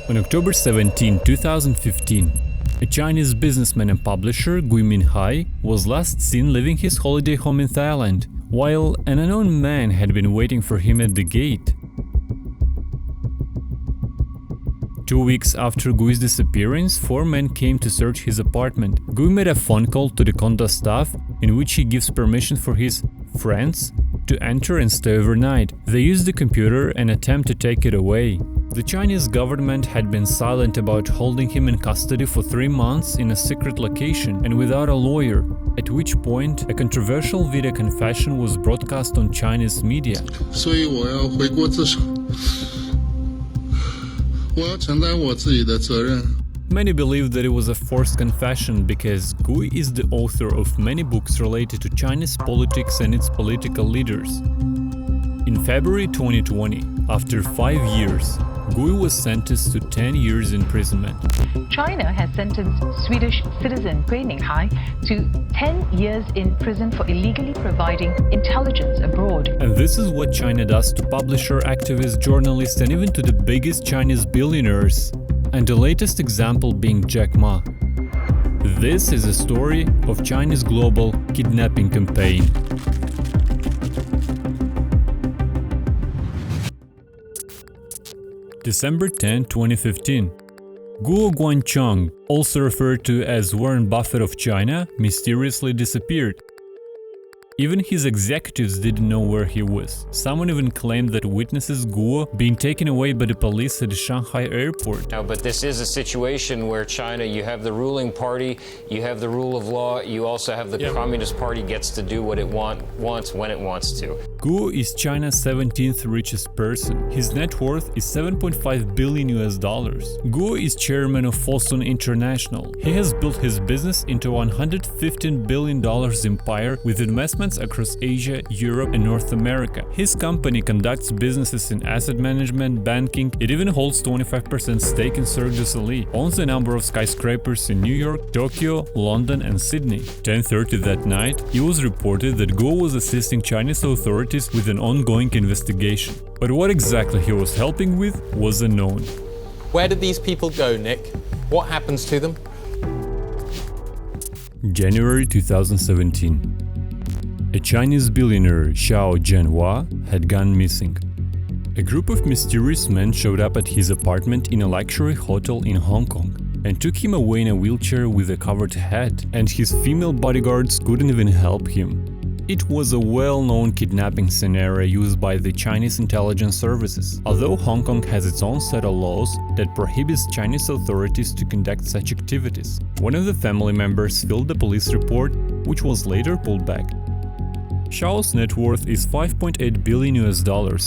On October 17, 2015, a Chinese businessman and publisher, Gui Minhai, was last seen leaving his holiday home in Thailand, while an unknown man had been waiting for him at the gate. 2 weeks after Gui's disappearance, 4 men came to search his apartment. Gui made a phone call to the Conda staff in which he gives permission for his friends to enter and stay overnight. They used the computer and attempt to take it away. The Chinese government had been silent about holding him in custody for 3 months in a secret location and without a lawyer, at which point a controversial video confession was broadcast on Chinese media. 所以我要回国自首，我要承担我自己的责任。 Many believe that it was a forced confession because Gui is the author of many books related to Chinese politics and its political leaders. In February 2020, after 5 years, Gui was sentenced to 10 years imprisonment. China has sentenced Swedish citizen Gui Minhai to 10 years in prison for illegally providing intelligence abroad. And this is what China does to publisher, activists, journalists, and even to the biggest Chinese billionaires. And the latest example being Jack Ma. This is a story of China's global kidnapping campaign. December 10, 2015. Guo Guangchang, also referred to as Warren Buffett of China, mysteriously disappeared. Even his executives didn't know where he was. Someone even claimed that witnesses Guo being taken away by the police at the Shanghai airport. Now, but this is a situation where China, you have the ruling party, you have the rule of law, you also have the Communist Party gets to do what it wants when it wants to. Guo is China's 17th richest person. His net worth is $7.5 billion. Guo is chairman of Fosun International. He has built his business into a $115 billion empire with investments across Asia, Europe, and North America. His company conducts businesses in asset management, banking. It even holds 25% stake in Cirque du Soleil, owns a number of skyscrapers in New York, Tokyo, London, and Sydney. 10:30 that night, it was reported that Guo was assisting Chinese authorities with an ongoing investigation. But what exactly he was helping with was unknown. Where did these people go, Nick? What happens to them? January 2017. A Chinese billionaire, Xiao Jianhua, had gone missing. A group of mysterious men showed up at his apartment in a luxury hotel in Hong Kong and took him away in a wheelchair with a covered head, and his female bodyguards couldn't even help him. It was a well-known kidnapping scenario used by the Chinese intelligence services, although Hong Kong has its own set of laws that prohibits Chinese authorities to conduct such activities. One of the family members filed a police report, which was later pulled back. Xiao's net worth is $5.8 billion.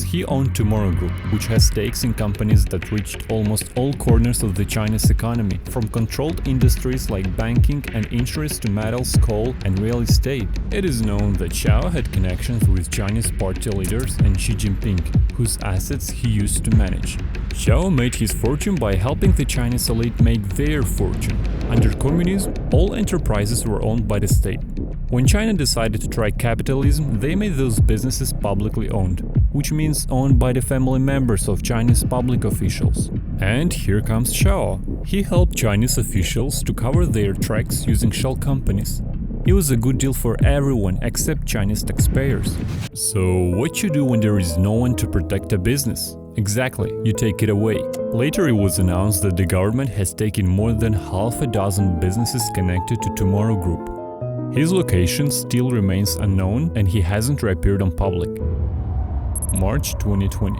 He owned Tomorrow Group, which has stakes in companies that reached almost all corners of the Chinese economy, from controlled industries like banking and insurance to metals, coal, and real estate. It is known that Xiao had connections with Chinese party leaders and Xi Jinping, whose assets he used to manage. Xiao made his fortune by helping the Chinese elite make their fortune. Under communism, all enterprises were owned by the state. When China decided to try capitalism, they made those businesses publicly owned, which means owned by the family members of Chinese public officials. And here comes Xiao. He helped Chinese officials to cover their tracks using shell companies. It was a good deal for everyone except Chinese taxpayers. So what you do when there is no one to protect a business? Exactly, you take it away. Later it was announced that the government has taken more than half a dozen businesses connected to Tomorrow Group. His location still remains unknown and he hasn't reappeared on public. March 2020.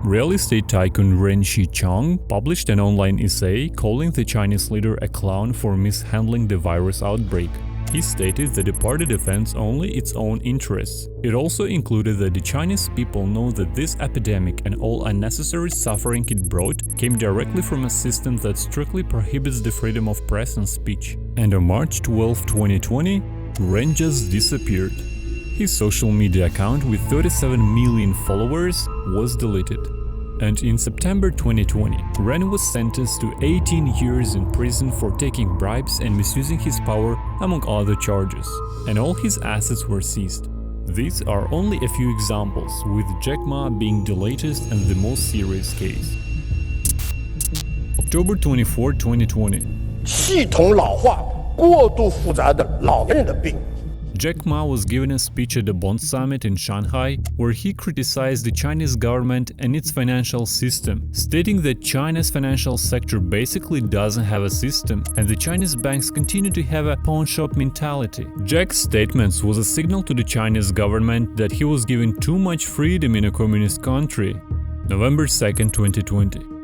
Real estate tycoon Ren Xichang published an online essay calling the Chinese leader a clown for mishandling the virus outbreak. He stated that the party defends only its own interests. It also included that the Chinese people know that this epidemic and all unnecessary suffering it brought came directly from a system that strictly prohibits the freedom of press and speech. And on March 12, 2020, Ren just disappeared. His social media account with 37 million followers was deleted. And in September 2020, Ren was sentenced to 18 years in prison for taking bribes and misusing his power, among other charges, and all his assets were seized. These are only a few examples, with Jack Ma being the latest and the most serious case. October 24, 2020. 系统老化、过度复杂的老年人的病。 Jack Ma was given a speech at the Bond Summit in Shanghai where he criticized the Chinese government and its financial system, stating that China's financial sector basically doesn't have a system and the Chinese banks continue to have a pawn shop mentality. Jack's statements was a signal to the Chinese government that he was given too much freedom in a communist country. November 2nd, 2020.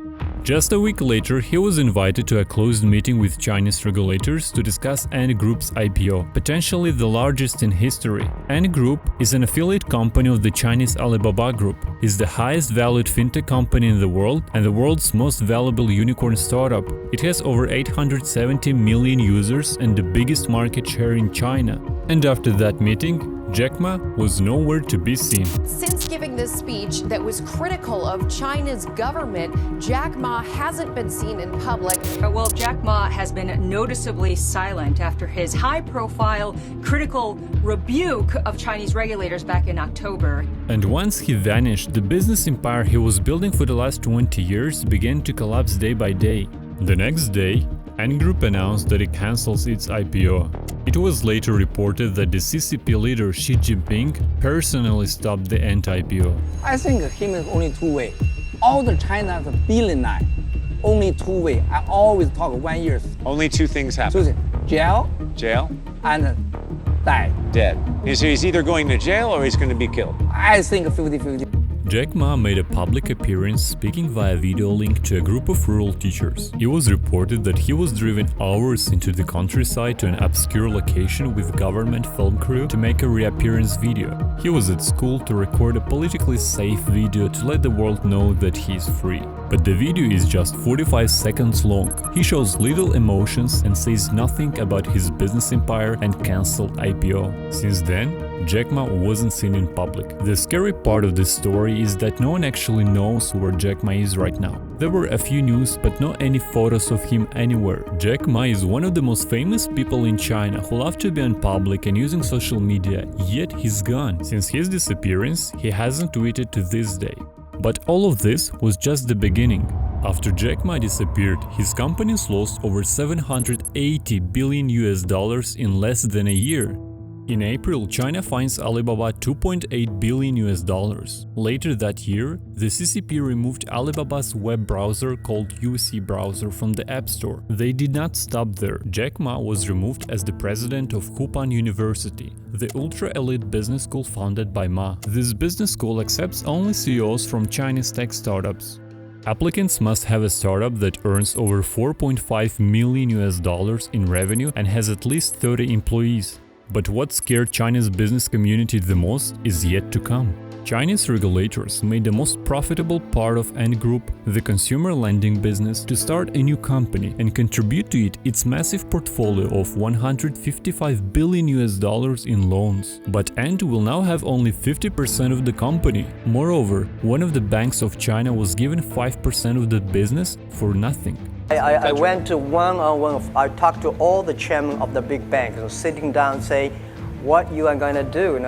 Just a week later, he was invited to a closed meeting with Chinese regulators to discuss Ant Group's IPO, potentially the largest in history. Ant Group is an affiliate company of the Chinese Alibaba Group, is the highest valued fintech company in the world and the world's most valuable unicorn startup. It has over 870 million users and the biggest market share in China. And after that meeting, Jack Ma was nowhere to be seen. Since giving this speech that was critical of China's government, Jack Ma hasn't been seen in public. Well, Jack Ma has been noticeably silent after his high-profile, critical rebuke of Chinese regulators back in October. And once he vanished, the business empire he was building for the last 20 years began to collapse day by day. The next day, Ant Group announced that it cancels its IPO. It was later reported that the CCP leader Xi Jinping personally stopped the Ant IPO. I think him is only two way. All the China's billionaire, only two way. I always talk 1 year. Only two things happen. Jail and die. Dead. So he's either going to jail or he's going to be killed. I think 50-50. Jack Ma made a public appearance speaking via video link to a group of rural teachers. It was reported that he was driven hours into the countryside to an obscure location with government film crew to make a reappearance video. He was at school to record a politically safe video to let the world know that he is free. But the video is just 45 seconds long. He shows little emotions and says nothing about his business empire and cancelled IPO. Since then, Jack Ma wasn't seen in public. The scary part of this story is that no one actually knows where Jack Ma is right now. There were a few news, but not any photos of him anywhere. Jack Ma is one of the most famous people in China who love to be in public and using social media, yet he's gone. Since his disappearance, he hasn't tweeted to this day. But all of this was just the beginning. After Jack Ma disappeared, his companies lost over $780 billion in less than a year. In April, China fines Alibaba $2.8 billion. Later that year, the CCP removed Alibaba's web browser called UC Browser from the App Store. They did not stop there. Jack Ma was removed as the president of Hupan University, the ultra-elite business school founded by Ma. This business school accepts only CEOs from Chinese tech startups. Applicants must have a startup that earns over $4.5 million in revenue and has at least 30 employees. But what scared China's business community the most is yet to come. Chinese regulators made the most profitable part of Ant Group, the consumer lending business, to start a new company and contribute to it its massive portfolio of $155 billion in loans. But Ant will now have only 50% of the company. Moreover, one of the banks of China was given 5% of the business for nothing. I went to one-on-one. I talked to all the chairmen of the big banks, sitting down, say, what you are going to do,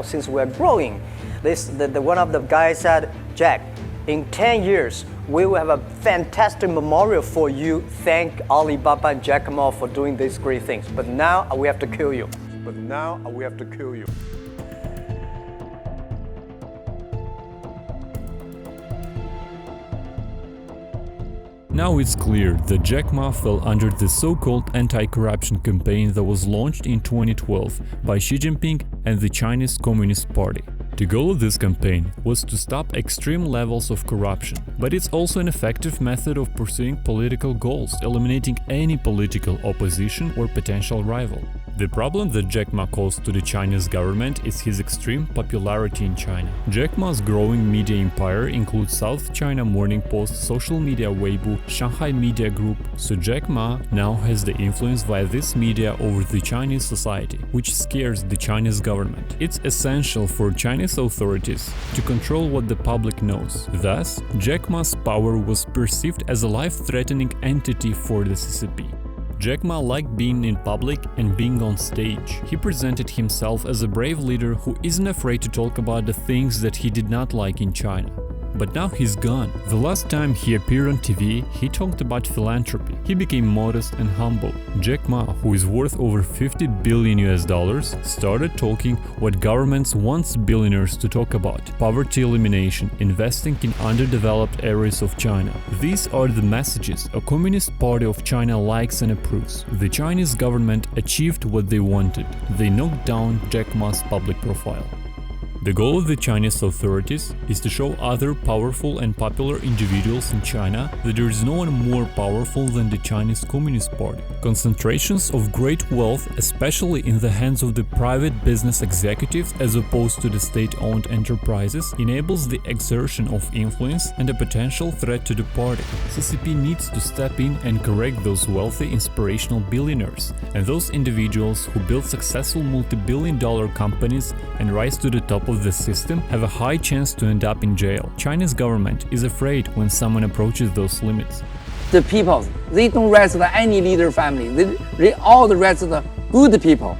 since we're growing. One of the guys said, Jack, in 10 years, we will have a fantastic memorial for you. Thank Alibaba and Jack Ma for doing these great things. But now we have to kill you. Now it's clear that Jack Ma fell under the so-called anti-corruption campaign that was launched in 2012 by Xi Jinping and the Chinese Communist Party. The goal of this campaign was to stop extreme levels of corruption, but it's also an effective method of pursuing political goals, eliminating any political opposition or potential rival. The problem that Jack Ma caused to the Chinese government is his extreme popularity in China. Jack Ma's growing media empire includes South China Morning Post, social media Weibo, Shanghai Media Group, so Jack Ma now has the influence via this media over the Chinese society, which scares the Chinese government. It's essential for Chinese authorities to control what the public knows. Thus, Jack Ma's power was perceived as a life-threatening entity for the CCP. Jack Ma liked being in public and being on stage. He presented himself as a brave leader who isn't afraid to talk about the things that he did not like in China. but now he's gone. The last time he appeared on TV, he talked about philanthropy. He became modest and humble. Jack Ma, who is worth over $50 billion, started talking what governments want billionaires to talk about: poverty elimination, investing in underdeveloped areas of China. These are the messages a Communist Party of China likes and approves. The Chinese government achieved what they wanted. They knocked down Jack Ma's public profile. The goal of the Chinese authorities is to show other powerful and popular individuals in China that there is no one more powerful than the Chinese Communist Party. Concentrations of great wealth, especially in the hands of the private business executives as opposed to the state-owned enterprises, enables the exertion of influence and a potential threat to the party. CCP needs to step in and correct those wealthy, inspirational billionaires and those individuals who build successful multi-billion-dollar companies and rise to the top of the system have a high chance to end up in jail. China's government is afraid when someone approaches those limits. The people, they don't represent any leader family. They all represent good people.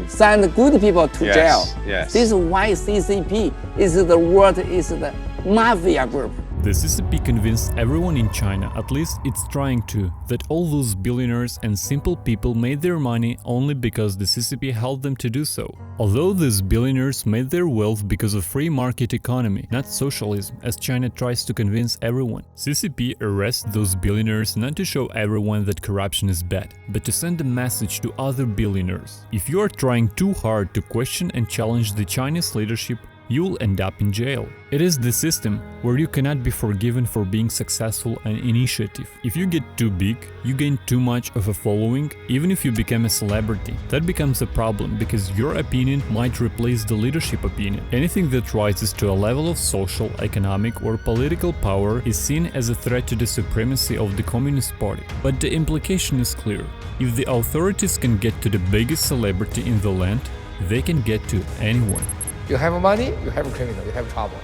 Send good people to jail. Yes. This is why CCP is the world, is the mafia group. The CCP convinced everyone in China, at least it's trying to, that all those billionaires and simple people made their money only because the CCP helped them to do so. Although these billionaires made their wealth because of free market economy, not socialism, as China tries to convince everyone. CCP arrests those billionaires not to show everyone that corruption is bad, but to send a message to other billionaires. If you are trying too hard to question and challenge the Chinese leadership, you'll end up in jail. It is the system where you cannot be forgiven for being successful and initiative. If you get too big, you gain too much of a following, even if you become a celebrity. That becomes a problem because your opinion might replace the leadership opinion. Anything that rises to a level of social, economic or political power is seen as a threat to the supremacy of the Communist Party. But the implication is clear. If the authorities can get to the biggest celebrity in the land, they can get to anyone. You have money, you have criminal, you have trouble.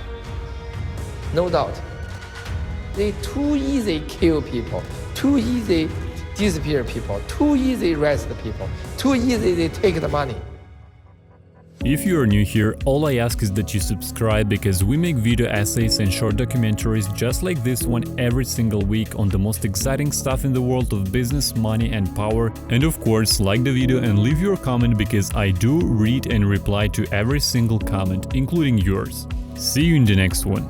No doubt. They too easy kill people, too easy disappear people, too easy arrest people, too easy they take the money. If you are new here, all I ask is that you subscribe because we make video essays and short documentaries just like this one every single week on the most exciting stuff in the world of business, money and power. And of course, like the video and leave your comment because I do read and reply to every single comment, including yours. See you in the next one.